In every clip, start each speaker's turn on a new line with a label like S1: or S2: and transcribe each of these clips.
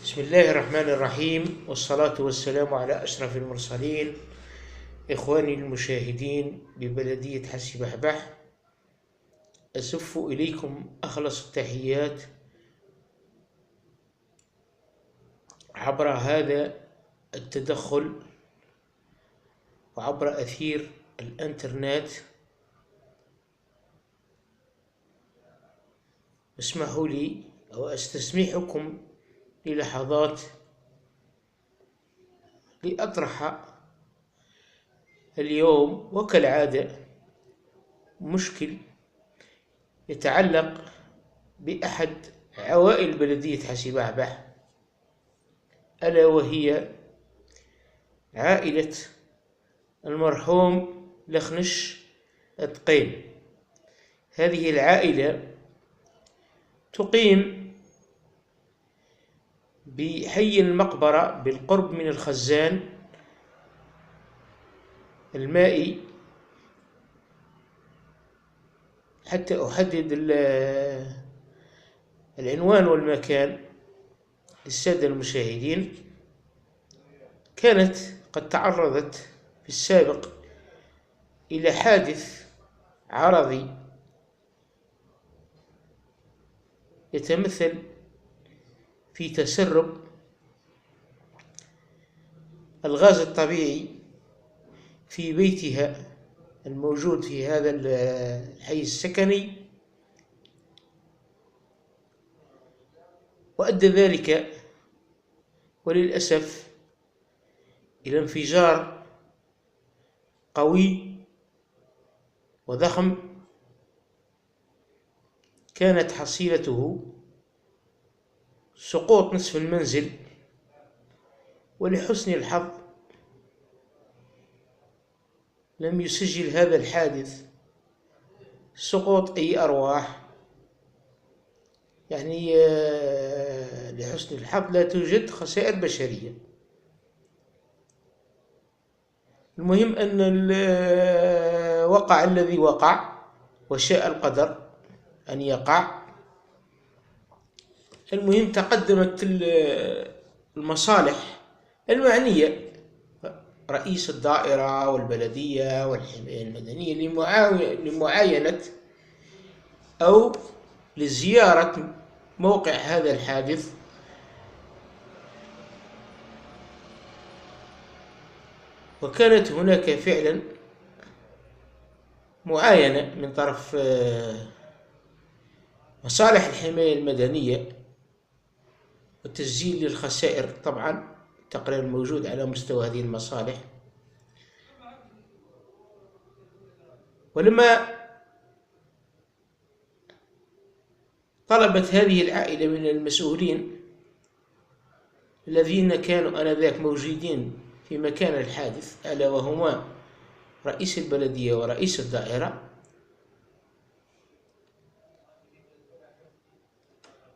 S1: بسم الله الرحمن الرحيم، والصلاة والسلام على أشرف المرسلين. إخواني المشاهدين ببلدية حسي بحبح، أسف إليكم أخلص التحيات عبر هذا التدخل وعبر أثير الإنترنت. اسمحوا لي أو أستسمحكم للحظات لأطرح اليوم وكالعادة مشكل يتعلق بأحد عوائل بلدية حسي بحبح، ألا وهي عائلة المرحوم لخنش الطقين. هذه العائلة تقيم بحي المقبرة بالقرب من الخزان المائي. حتى أحدد العنوان والمكان للسادة المشاهدين، كانت قد تعرضت في السابق إلى حادث عرضي يتمثل في تسرب الغاز الطبيعي في بيتها الموجود في هذا الحي السكني، وأدى ذلك وللأسف إلى انفجار قوي وضخم كانت حصيلته سقوط نصف المنزل. ولحسن الحظ لم يسجل هذا الحادث سقوط أي أرواح، يعني لحسن الحظ لا توجد خسائر بشرية. المهم أن وقع الذي وقع وشاء القدر أن يقع. المهم تقدمت المصالح المعنية، رئيس الدائرة والبلدية والحماية المدنية، لمعاينة أو لزيارة موقع هذا الحادث. وكانت هناك فعلا معاينة من طرف مصالح الحماية المدنية وتسجيل للخسائر. طبعا التقرير موجود على مستوى هذه المصالح. ولما طلبت هذه العائلة من المسؤولين الذين كانوا آنذاك موجودين في مكان الحادث، ألا وهما رئيس البلدية ورئيس الدائرة،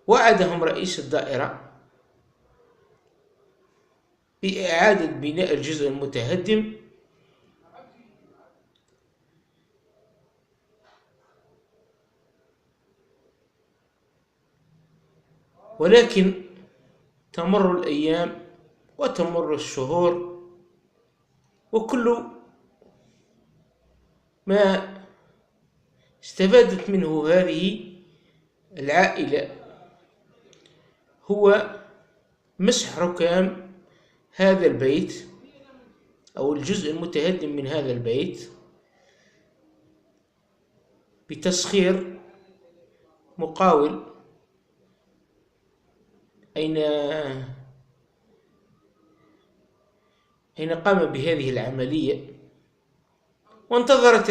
S1: وعدهم رئيس الدائرة بإعادة بناء الجزء المتهدم، ولكن تمر الأيام وتمر الشهور، وكل ما استفادت منه هذه العائلة هو مسح ركام هذا البيت أو الجزء المتهدم من هذا البيت بتسخير مقاول أين قام بهذه العملية. وانتظرت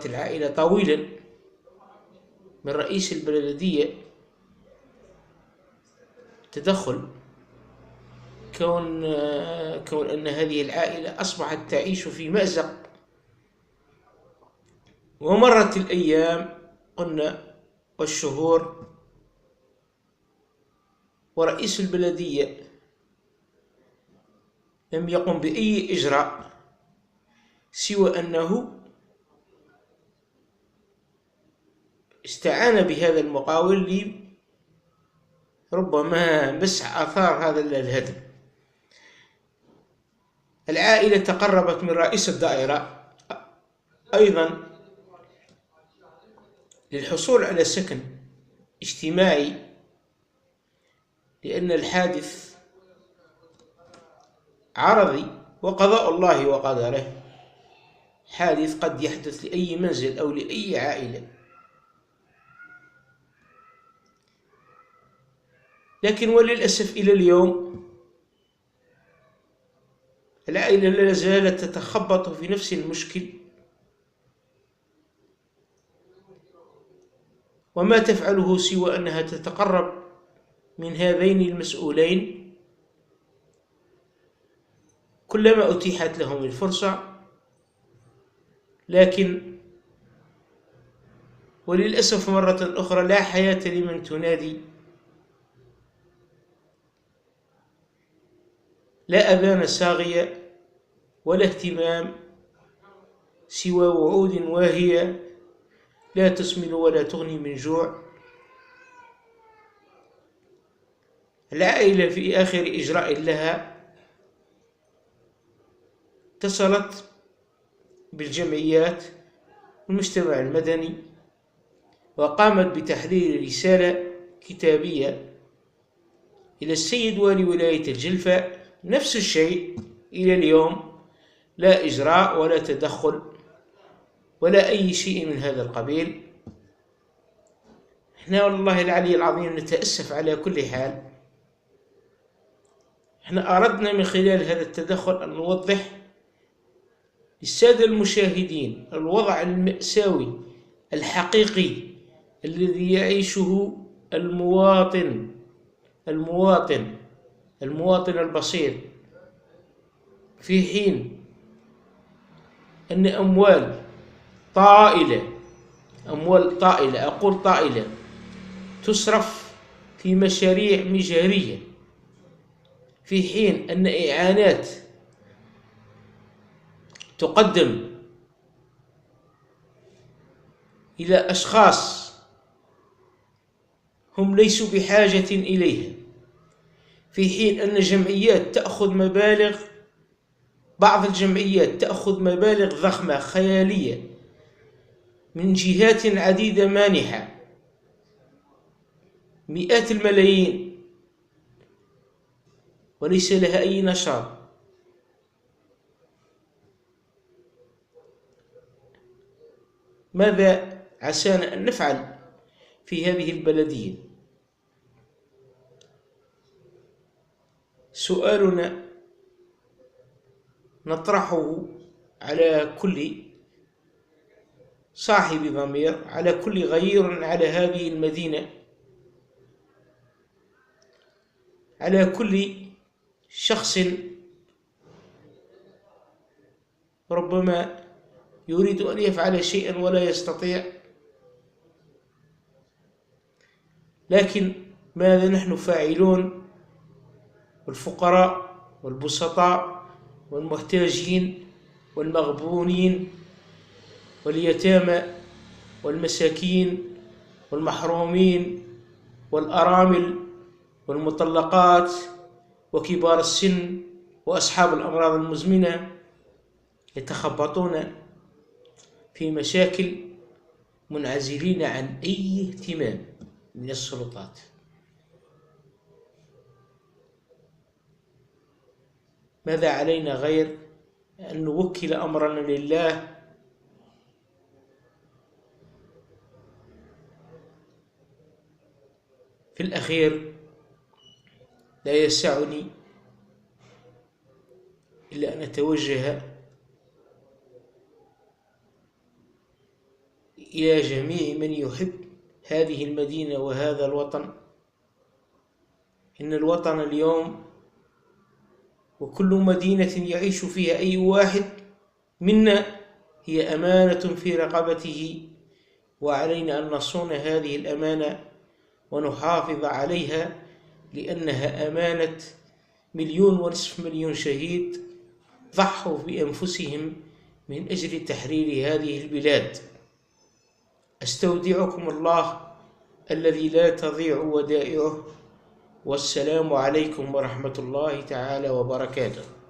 S1: العائلة طويلا من رئيس البلدية تدخل، كون أن هذه العائلة أصبحت تعيش في مأزق. ومرت الأيام قلنا والشهور، ورئيس البلدية لم يقم بأي إجراء سوى أنه استعان بهذا المقاول ربما مسح آثار هذا الهدم. العائلة تقربت من رئيس الدائرة أيضا للحصول على سكن اجتماعي، لأن الحادث عرضي وقضاء الله وقدره، حادث قد يحدث لأي منزل أو لأي عائلة. لكن وللأسف إلى اليوم العائلة لا زالت تتخبط في نفس المشكل، وما تفعله سوى أنها تتقرب من هذين المسؤولين كلما أتيحت لهم الفرصة. لكن وللأسف مرة أخرى لا حياة لمن تنادي، لا أذان صاغية ولا اهتمام، سوى وعود واهية لا تسمن ولا تغني من جوع. العائلة في آخر إجراء لها اتصلت بالجمعيات والمجتمع المدني وقامت بتحرير رسالة كتابية إلى السيد والي ولاية الجلفة. نفس الشيء إلى اليوم، لا إجراء ولا تدخل ولا أي شيء من هذا القبيل. احنا والله العلي العظيم نتأسف على كل حال. احنا أردنا من خلال هذا التدخل أن نوضح للسادة المشاهدين الوضع المأساوي الحقيقي الذي يعيشه المواطن البسيط، في حين أن أموال طائلة أقول طائلة تصرف في مشاريع مجارية، في حين أن إعانات تقدم إلى أشخاص هم ليسوا بحاجة إليها، في حين أن جمعيات تأخذ مبالغ، بعض الجمعيات تأخذ مبالغ ضخمة خيالية من جهات عديدة مانحة، مئات الملايين، وليس لها أي نشاط. ماذا عسانا أن نفعل في هذه البلدية؟ سؤالنا نطرحه على كل صاحب ضمير، على كل غير على هذه المدينة، على كل شخص ربما يريد أن يفعل شيئا ولا يستطيع. لكن ماذا نحن فاعلون؟ الفقراء والبسطاء والمحتاجين والمغبونين واليتامى والمساكين والمحرومين والأرامل والمطلقات وكبار السن وأصحاب الأمراض المزمنة يتخبطون في مشاكل منعزلين عن أي اهتمام من السلطات. ماذا علينا غير أن نوكل أمرنا لله في الأخير؟ لا يسعني إلا أن أتوجه إلى جميع من يحب هذه المدينة وهذا الوطن. إن الوطن اليوم وكل مدينة يعيش فيها أي واحد منا هي أمانة في رقبته، وعلينا أن نصون هذه الأمانة ونحافظ عليها، لأنها أمانة 1.5 مليون شهيد ضحوا بأنفسهم من أجل تحرير هذه البلاد. أستودعكم الله الذي لا تضيع ودائعه، والسلام عليكم ورحمة الله تعالى وبركاته.